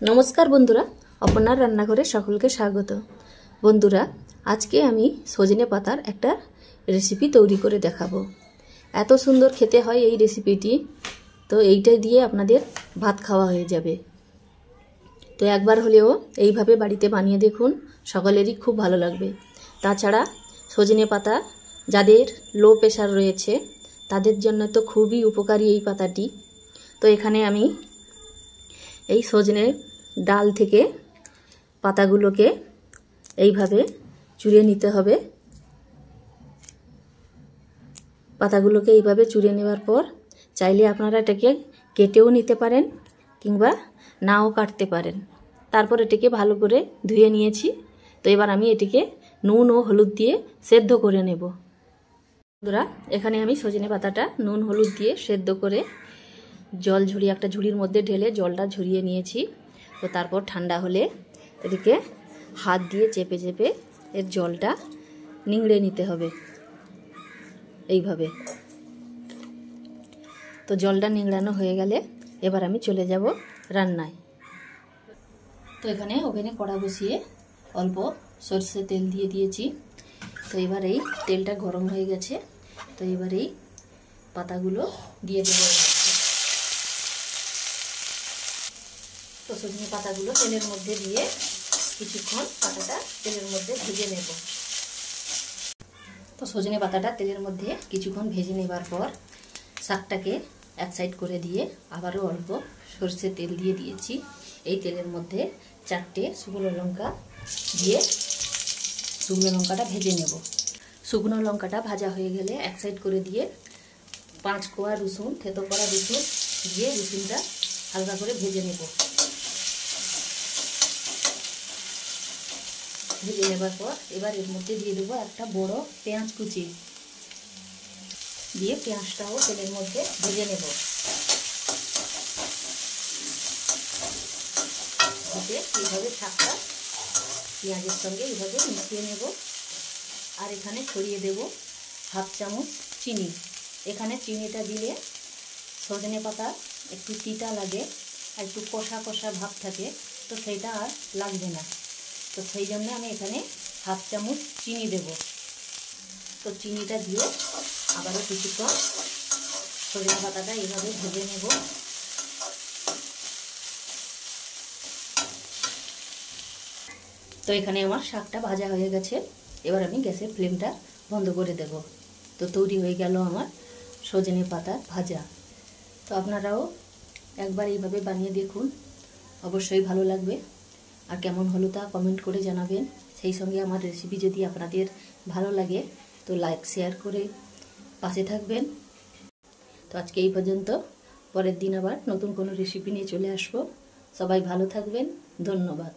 नमस्कार बंधुरा अपनार रान्नाघरे सकलके स्वागत। बंधुरा आज के आमी सजने पातार एकटा रेसिपि तैरी करे देखाबो। एत सुंदर खेते हय एई रेसिपिटी, तो एइटा दिए आपनादेर भात खावा हये जाबे। तो एकबार हलेओ एइभाবে बाड़ीते बानिये देखुन, सकलेरই खूब भालो लागबे। ताछाड़ा सजने पाता जादेर लो प्रेसार रयेछे तादेर जन्य तो खूबই उपकारी এই পাতাটি। तो एखाने आमी এই সজনে ডাল থেকে পাতাগুলোকে এইভাবে চুরিয়ে নিতে হবে। পাতাগুলোকে এইভাবে চুরিয়ে নেওয়ার পর চাইলে আপনারা এটাকে কেটেও নিতে পারেন কিংবা নাও কাটতে পারেন। তারপর এটাকে ভালো করে ধুয়ে নিয়েছি। তো এবার আমি এটাকে নুন ও হলুদ দিয়ে সেদ্ধ করে নেব। বন্ধুরা এখানে আমি সজনে পাতাটা নুন হলুদ দিয়ে সেদ্ধ করে জল ঝরিয়ে একটা ঝুড়ির মধ্যে ঢেলে জলটা ঝরিয়ে নিয়েছি। তো তারপর ঠান্ডা হলে এদিকে হাত দিয়ে চেপে চেপে এর জলটা নিংড়ে নিতে হবে এইভাবে। তো জলটা নিংড়ানো হয়ে গেলে এবার আমি চলে যাব রান্নায়। তো এখানে ওভেনে কড়া বসিয়ে অল্প সরষে তেল দিয়ে দিয়েছি। তো এবার এই তেলটা গরম হয়ে গেছে। তো এবার এই পাতাগুলো দিয়ে দেব। তো সজনে পাতাগুলো তেলের মধ্যে দিয়ে কিছুক্ষণ পাতাটা তেলের মধ্যে ভেজে নেব। তো সজনে পাতাটা তেলের মধ্যে কিছুক্ষণ ভেজে নেবার পর শাকটাকে এক সাইড করে দিয়ে আবারও অল্প সরষের তেল দিয়ে দিয়েছি। এই তেলের মধ্যে 4টে শুকনো লঙ্কা দিয়ে শুকনো লঙ্কাটা ভেজে নেব। শুকনো লঙ্কাটা ভাজা হয়ে গেলে এক সাইড করে দিয়ে 5 কোয়া রসুন, থেতো করা রসুন দিয়ে রসুনটা হালকা করে ভেজে নেব। ভেজে নেবার পর এবার এর মধ্যে দিয়ে দেবো একটা বড় পেঁয়াজ কুচি দিয়ে পেঁয়াজটাও তেলের মধ্যে ভেজে নেব। এইভাবে শাকটা পেঁয়াজের সঙ্গে এইভাবে মিশিয়ে নেব। আর এখানে ছড়িয়ে দেব হাফ চামচ চিনি। এখানে চিনিটা দিলে সজনে পাতা একটু তিতা লাগে আর একটু কষা কষা ভাব থাকে, তো সেইটা আর লাগবে না। তো সেই জন্য আমি এখানে হাফ চামচ চিনি দেব। তো চিনিটা দিয়ে আবারও কিছুক্ষণ সজনে পাতাটা এইভাবে ভেজে নেব। তো এখানে আমার শাকটা ভাজা হয়ে গেছে। এবার আমি গ্যাসের ফ্লেমটা বন্ধ করে দেব। তো তৈরি হয়ে গেল আমার সজনে পাতা ভাজা। তো আপনারাও একবার এইভাবে বানিয়ে দেখুন, অবশ্যই ভালো লাগবে। আর কেমন হলো তা কমেন্ট করে জানাবেন। সেই সঙ্গে আমার রেসিপি যদি আপনাদের ভালো লাগে তো লাইক শেয়ার করে পাশে থাকবেন। তো আজকে এই পর্যন্ত, পরের দিন আবার নতুন কোনো রেসিপি নিয়ে চলে আসবো। সবাই ভালো থাকবেন, ধন্যবাদ।